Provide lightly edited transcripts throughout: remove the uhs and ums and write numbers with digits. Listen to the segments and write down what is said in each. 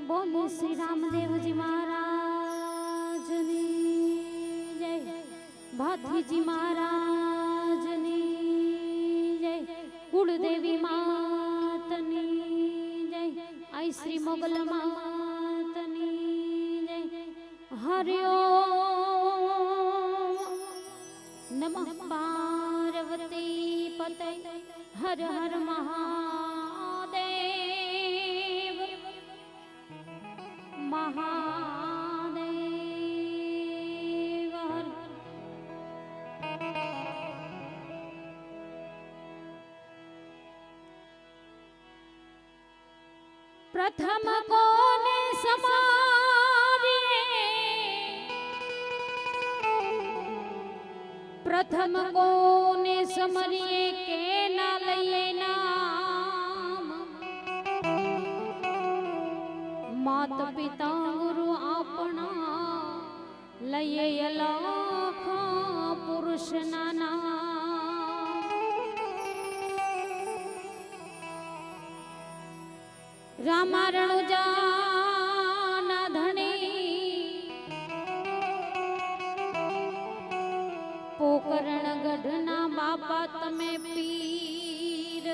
बोले श्री रामदेव जी महाराज ने जय, भाथी जी महाराज ने जय, कुलदेवी मातनी जय, आई श्री मोगल मातनी जय। हरि ओम नमः पार्वती पते, हर हर महादेव महादेव। प्रथम कोने समारिए, प्रथम कोने समरिए के ना लइए नाम। मात पिता गुरु अपना लइए लाख पुरुष ना नाम। रामा रणुजाना धणी, पोकरण गढ़ना बापा तमे पीर।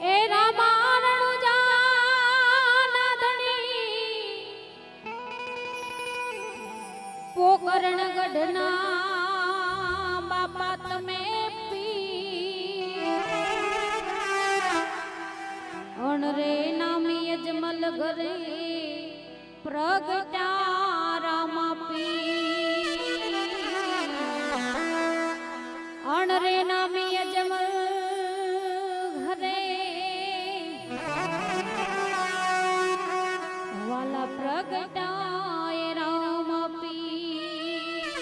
ए रामा रणुजाना धणी, पोकरण गढ़ना बापा तमे रे नामी यजमल घरे प्रगटा रामा पीर। रे नामी यजमल घरे वाला प्रगटा रामा पीर।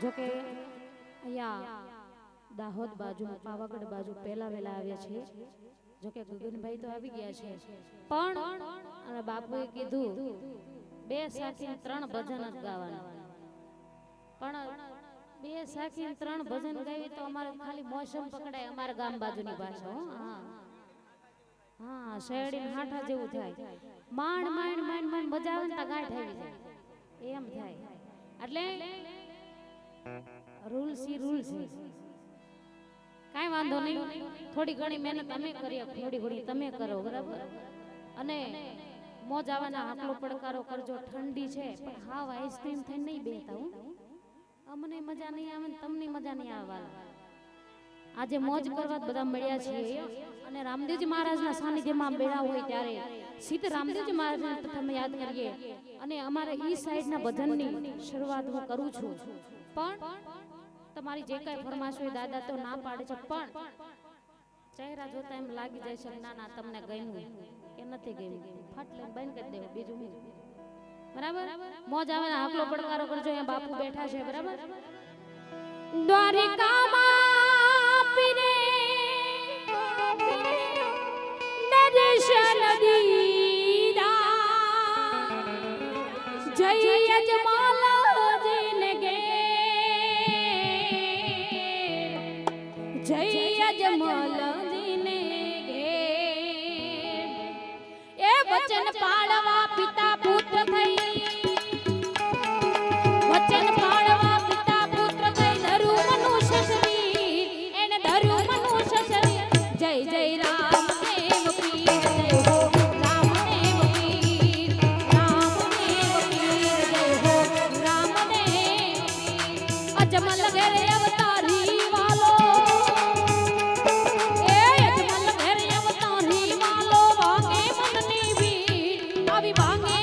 जो के या दाहोद बाजू पावागढ़ बाजू पहला वेला આવ્યા છે। જો કે ગગનભાઈ તો આવી ગયા છે, પણ બાપુએ કીધું બે સાખી ત્રણ ભજન જ ગાવાના, પણ બે સાખી ત્રણ ભજન ગાવી તો અમારે ખાલી મોસમ પકડાય અમારા ગામ બાજુની ભાષા। હા હા, શેરડી હાઠા જેવું થાય, માંડ માંડ માંડ માંડ મજા આવે ને ગાંઠ આવી જાય એમ થાય। એટલે રૂલ સી રૂલ છે, કાઈ વાંધો નહીં, થોડી ઘણી મહેનત અમે કરીએ, થોડી ઘણી તમે કરો, બરાબર। અને મોજ આવવાના આકલો પડકારો કરજો। ઠંડી છે પણ હાવ આઈસ્ક્રીમ થઈને નહીં બેતા હું, અમને મજા નહીં આવે ને તમને મજા નહીં આવવાના। આજે મોજ કરવા બધા મળ્યા છીએ અને રામદેવજી મહારાજના સાનિધ્યમાં બેઠા હોય ત્યારે સીધા રામદેવજી મહારાજને પ્રથમ યાદ કરીએ અને અમારે ઈ સાઈડના ભજનની શરૂઆત હું કરું છું। પણ તમારી જે કઈ ફરમાશ હોય દાદા તો ના પાડે છે, પણ ચહેરા જોતા એમ લાગી જાય છે ના ના તમને ગમ્યું કે નથી ગમ્યું, ફટ લઈને બંધ કરી દેવું, બીજું હું, બરાબર। મોજ આવે ને આકલો પડકારો કરજો, અહીંયા બાપુ બેઠા છે, બરાબર। દ્વારિકામાં પીરે દર્શન દીધા, જય યજમાલજીને ગે, જય યજમાલજીને ગે। એ વચન પાળવા પિતા પુત્ર થઈ, વચન પાળવા પિતા પુત્ર થઈ, ધરુ મનુષ્ય શરીર એને ધરુ મનુષ્ય શરીર। જય જય રામદેવ પીર, જય હો રામદેવ પીર, રામદેવ પીર, જય હો રામદેવ પીર। અજમલ ઘરે અવતારી વાલો, એ અજમલ ઘરે અવતારી વાલો, વાગે મનની ભીડ આવી, વાગે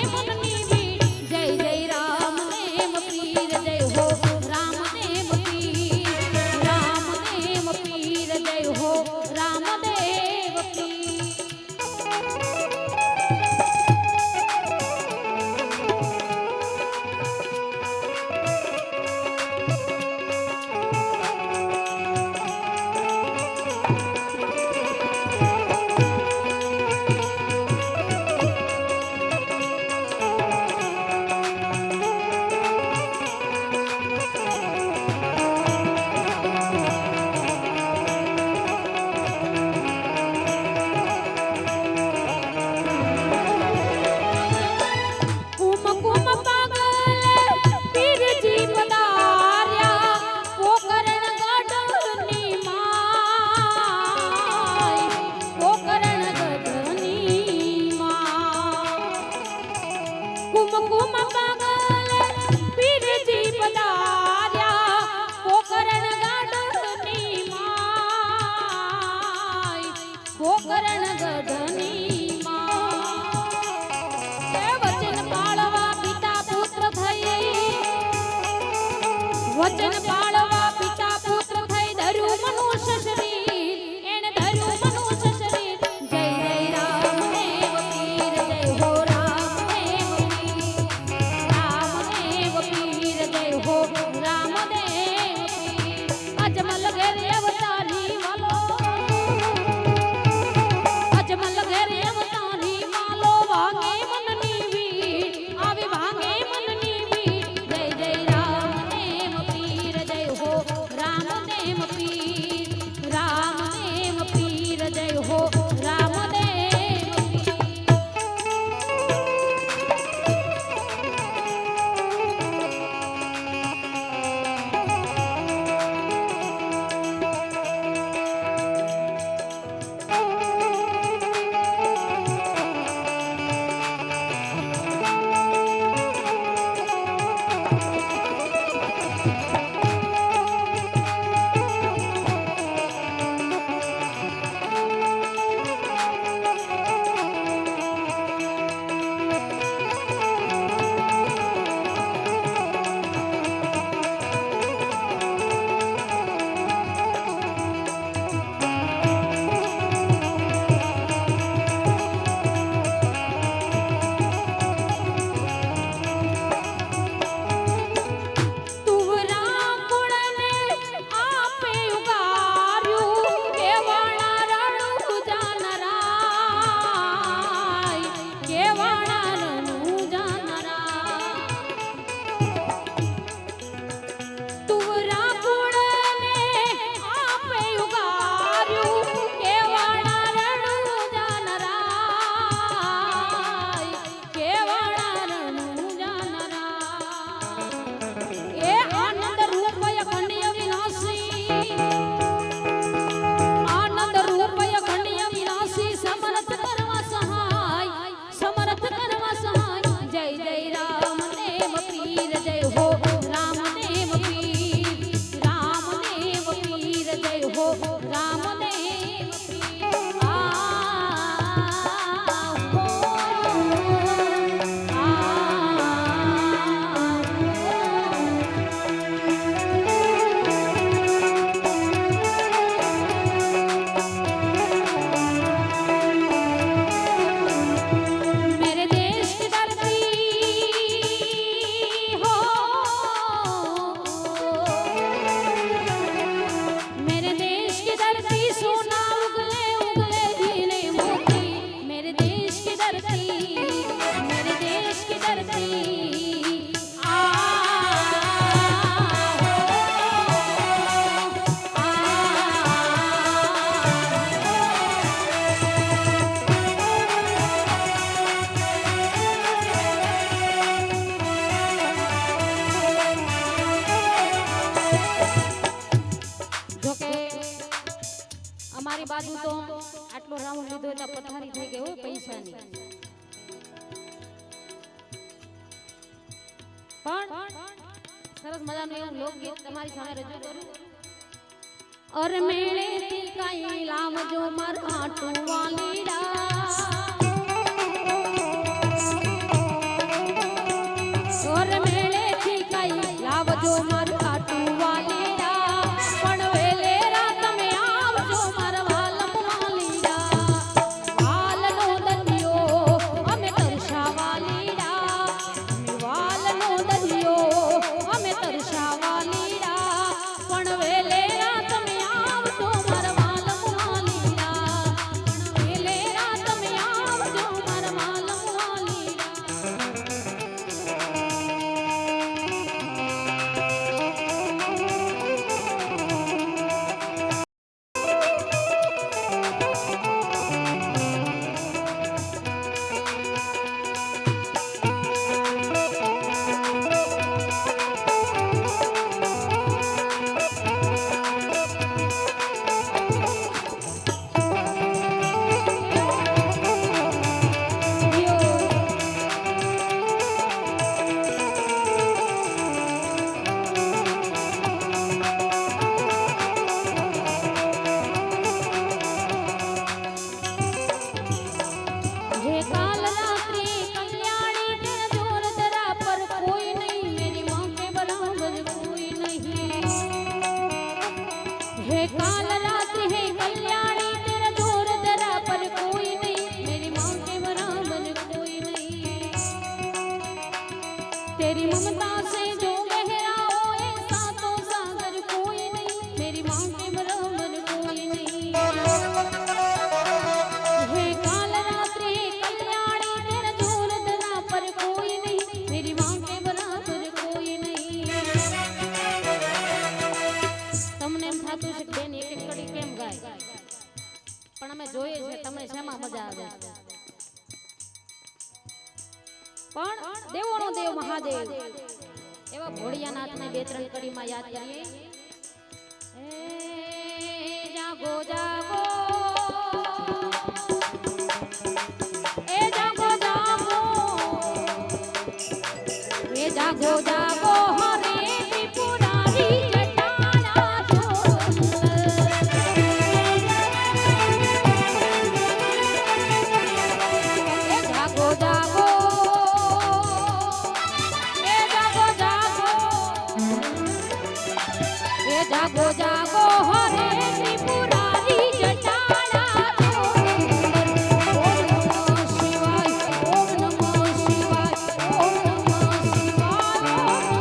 धरती, मेरे देश की धरती आ અમારી બાજુ તો આટલો રાઉન્ડ લીધો એટલે પથારી થઈ ગઈ હોય પૈસાની. પણ સરસ મજાનું એવું લોકગીત તમારી સામે રજૂ કરું. અર મેળે થી કઈ લાવજો મારા ટુવાલીડા, અર મેળે થી કઈ લાવજો મારા ટુવાલીડા, પણ વેલેરા તમે આવજો મારા વાલમવાલીડા. વાલનો દરિયો અમે તરસાવાલીડા, વાલનો દરિયો અમે તરસાવાલીડા, પણ વેલેરા તમે આવજો મારા વાલમવાલીડા, પણ વેલેરા તમે આવજો મારા काल रात है कल्याणी तेरा जोर जरा पर कोई नहीं, मेरी माँ के बराबर कोई नहीं. तेरी ममता से जो गहरा हो ऐसा तो सागर कोई नहीं, मेरी माँ के बराबर कोई नहीं. है काल रात है कल्याणी तेरा जोर जरा पर कोई नहीं, मेरी माँ के बराबर कोई नहीं. તમને એમ થાતું છે કે બેન એક એક કડી કેમ ગાય, પણ અમે જોઈએ છે તમને શેમાં મજા આવે. પણ દેવોનો દેવ મહાદેવ એવા ભોળિયાનાથને બે ત્રણ કડીમાં યાદ કરીએ. એ જાગો જાગો, એ જાગો જાગો, એ જાગો જાગો હરે ત્રિપુરારી જટાણા જાગો જાગો, એ જાગો જાગો, એ જાગો જાગો હરે ત્રિપુરારી જટાણા. ઓમ નમઃ શિવાય, ઓમ નમઃ શિવાય, ઓમ નમઃ શિવાય, ઓમ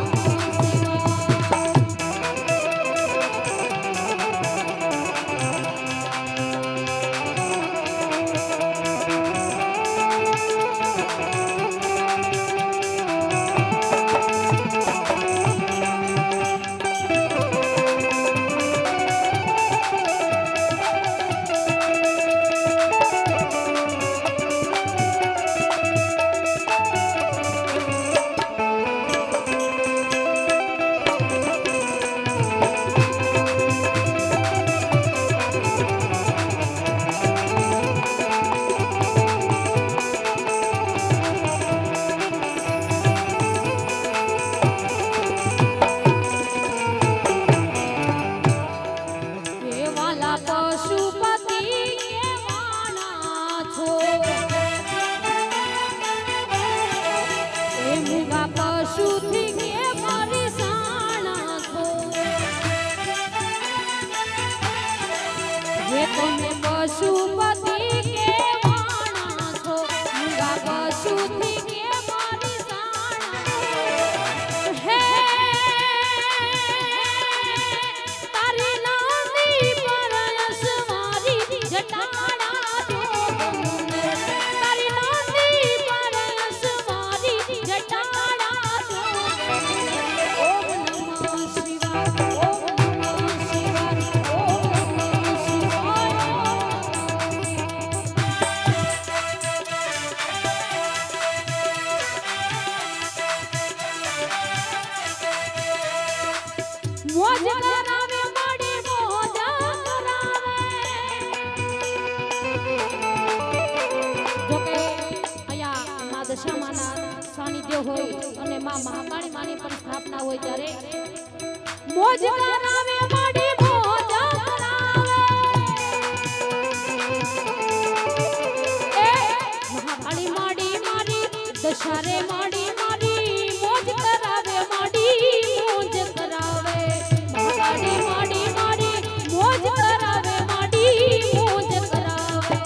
તારી નાની મોજ કરાવે માડી મોજ કરાવે જો કે અહીંયા મા દશામાના સાનિધ્ય હોય અને મા મહાકાળી માની પણ સ્થાપના હોય ત્યારે મોજ કરાવે માડી મોજ કરાવે એ મહાકાળી માડી મારી દશારે માડી મારી મોજ કરાવે માડી મોજ કરાવે મહાકાળી માડી મારી મોજ કરાવે માડી મોજ કરાવે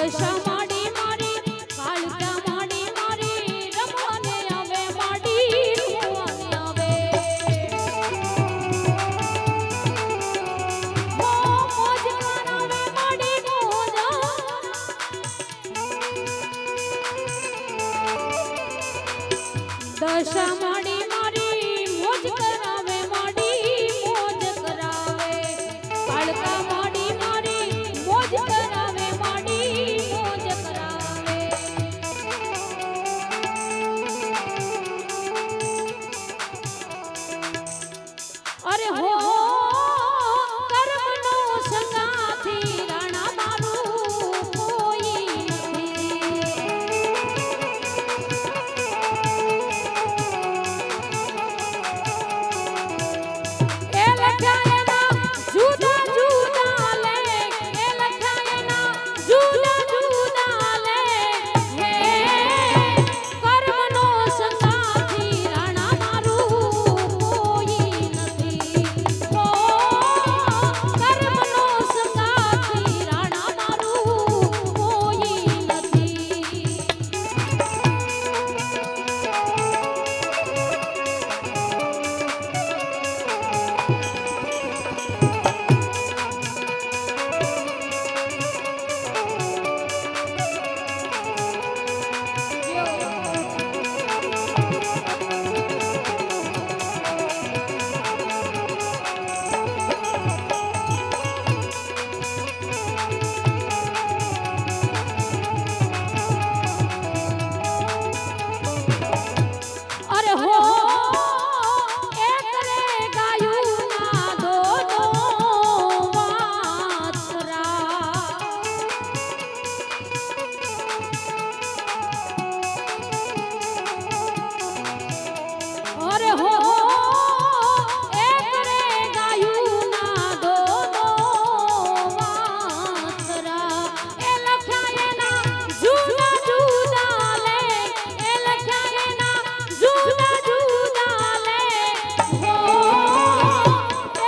દશા માડી મારી કાળકા માડી મારી રમવાને આવે માડી રમવાને આવે મોજ કરાવે માડી મોજ દશા માડી મારી મોજ કરાવે માડી મોજ કરાવે કાળકા માડી મારી મોજ કરાવે માડી મોજ કરાવે અરે હો કર્મનો સંગાથી રાણા મારું કોઈ નથી એ લખાયેલા જુદા જુદા લે એ લખાયેલા જુદા જુદા લે હે કર્મનો સંગાથી રાણા મારું કોઈ નથી ઓ કર્મનો સંગાથી રાણા મારું કોઈ નથી અરે હો એક રે ગાયું ના દોનો વાછરા અરે હો એક રે ગાયું ના દોનો વાછરા એ લખાયેલા જુદા જુદા લે એ લખાયેલા જુદા જુદા લે હો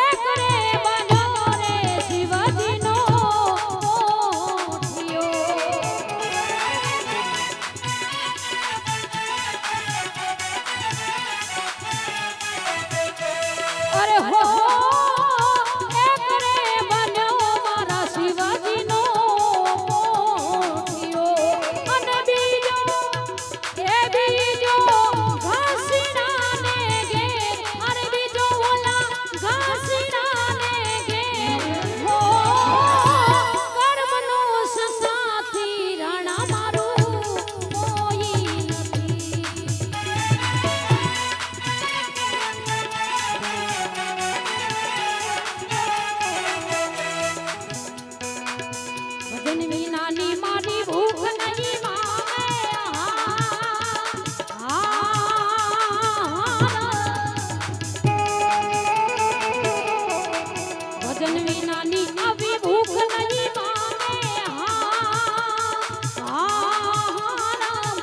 એક રે બન્યો રે શિવજીનો ઓઠિયો અરે હો એક રે બન્યો મારા શિવજીનો ઓઠિયો અને બીજો એ બીજો ઘાસીરાને ઘેર અરે બીજો ઓલા ઘાસીરાને ઘેર હો કર્મનો સંગાથી રાણા મારું કોઈ નથી ભજન વિનાની મારી ભૂખ નહીં માને ભજન વિનાની આવી ભૂખ નહીં માને રામ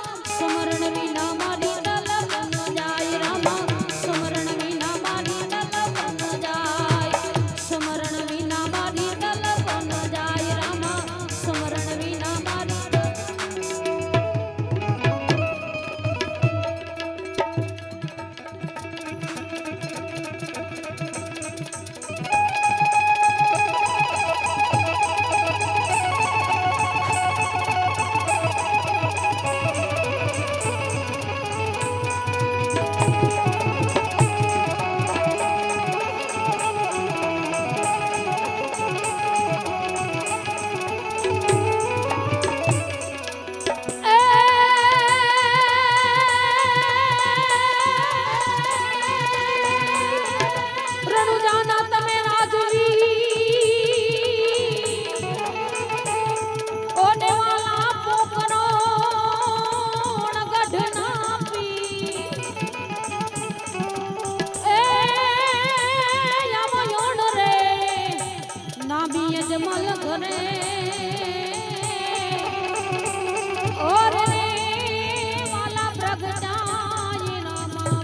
ભાભી અજમલ ઘરે ઓરે વાલા પ્રગટાય નામા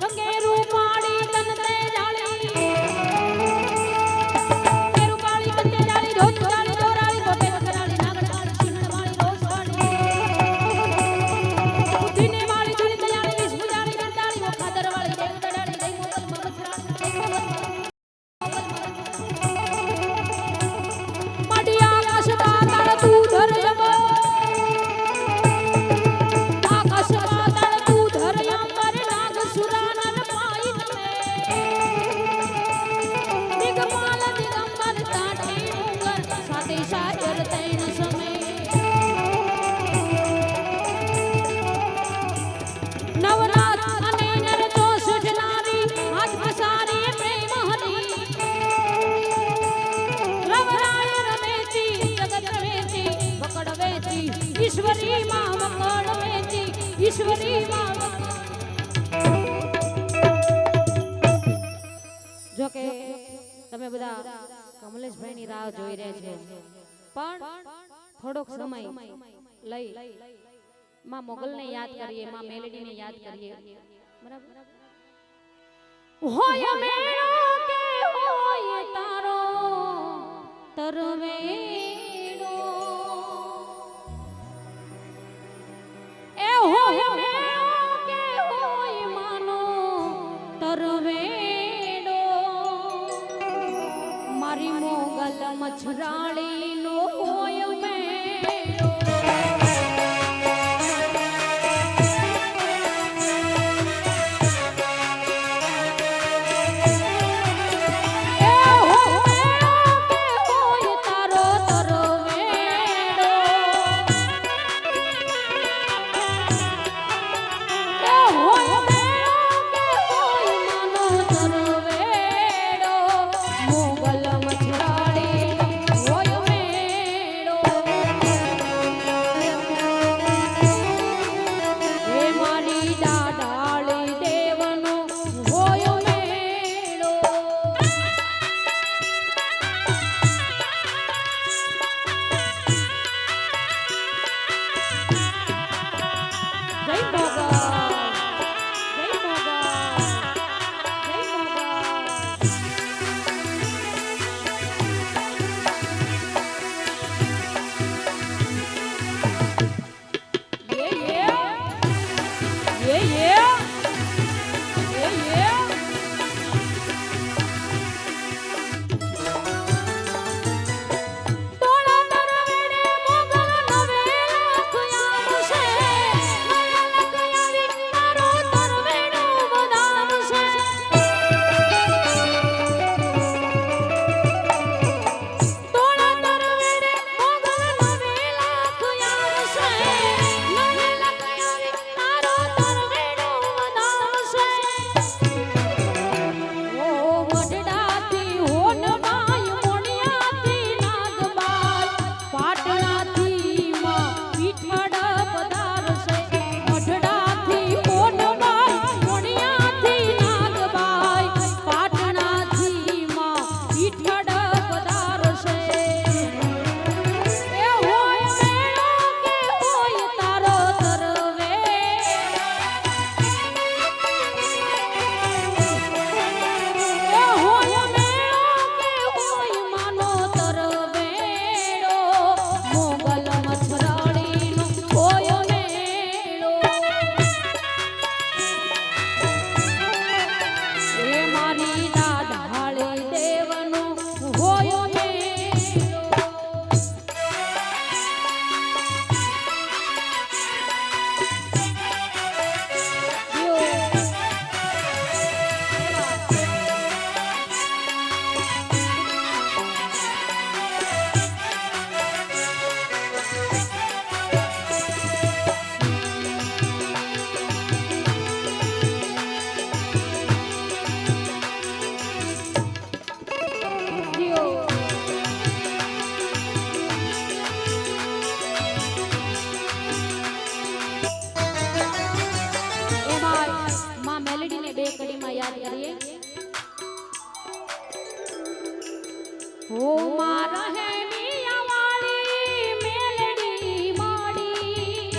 ગંગે રૂપાળી તનતે જાળી કે રૂપાળી તનતે જાળી ધોત જાળી દોરાળી ગોપે કરાળી નાગડાળી સિંહવાળી રોસવાળી બુદ્ધિને વાળી જાળી દયાળી વિષ્ણુજાળી ગંડાળી મોખાદરવાળી દેવદડાળી દઈ મોગલ મગજરાળી મડી આકાશ પાતાળ તું ધરયમ આકાશ પાતાળ તું ધરયમ મરે નાગ સુરાનન પાઈન મે દિગમાલ દિગંબર તાઠી ઉંગર સાતે સાયર તૈન સમે નવરાત અને નર તો સુજનારી આજ પસારી પ્રેમ હરી રવરાય રમેતી જગત વેતી વકડ વેતી ઈશ્વરી માં વકડ વેતી ઈશ્વરી માં જો કે તમે બધા કમલેશભાઈ ની રાહ જોઈ રહ્યા છો પણ થોડોક સમય લઈ માં મોગલ ને યાદ કરીએ માં મેલેડી ને યાદ કરીએ બરાબર હોય મેળો કે હોય તારો તરવેડો એ હોય મેળો કે હોય માનો તરવેડો મારી મોગલ મછરાળી નો હોય મેળો Yeah. બે કડીમાં યાદ કરીએ. ઓ મારા હે મિયાવાળી મેલડી માડી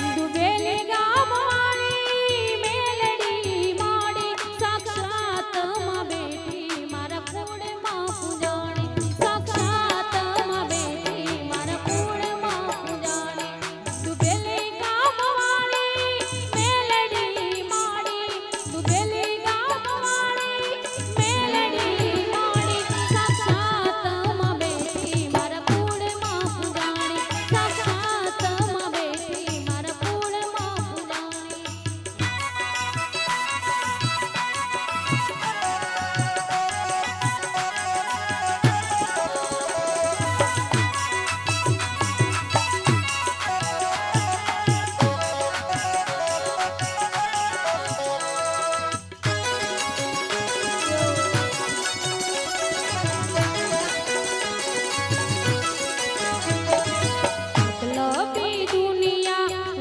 ડુબેલી ગામવાળી મેલડી માડી સાક્ષાત માં બેઠી મારા કુળમાં પૂજાણી સાક્ષાત માં બેઠી મારા કુળમાં પૂજાણી ડુબેલી ગામવાળી મેલડી માડી ડુબેલી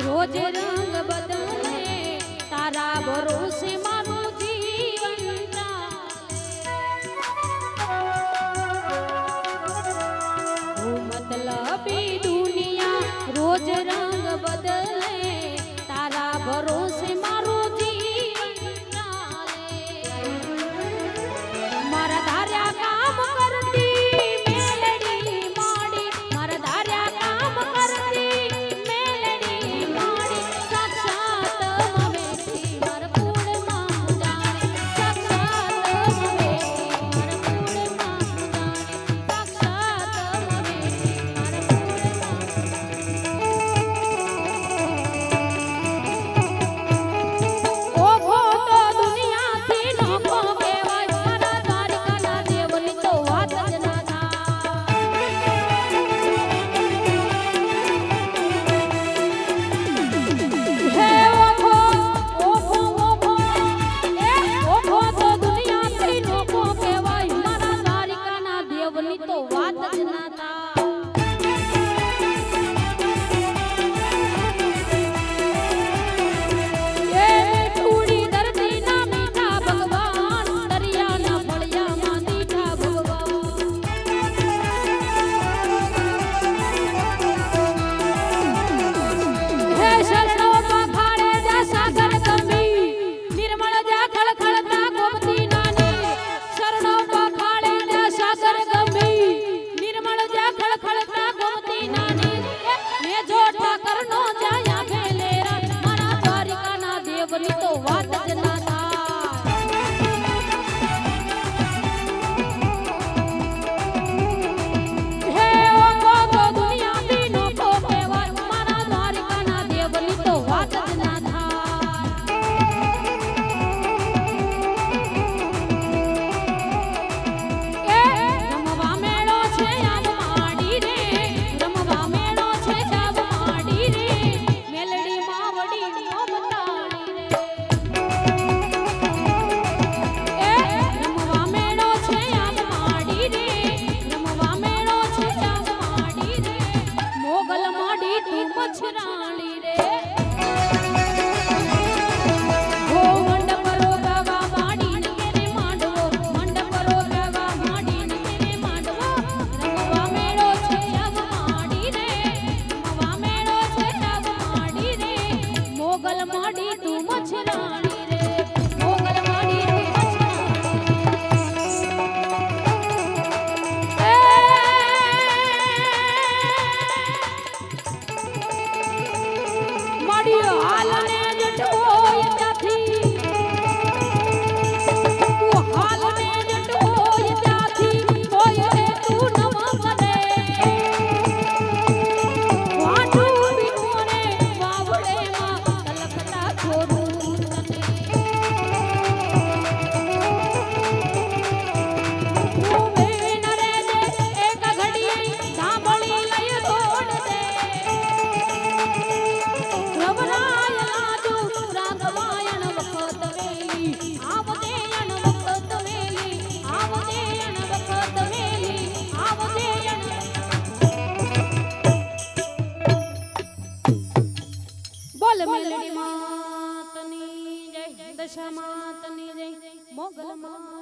રોજ રંગ બદલે તારા ભરોસે મારું જીવન મતલબી દુનિયા રોજ રંગ બદલે તારા ભરોસે મારું જીવન મારા ધાર્યા કામ કરતી મેલડી માડી મારા ધાર્યા કામ કરતી દશા માતની જય મોગલ માં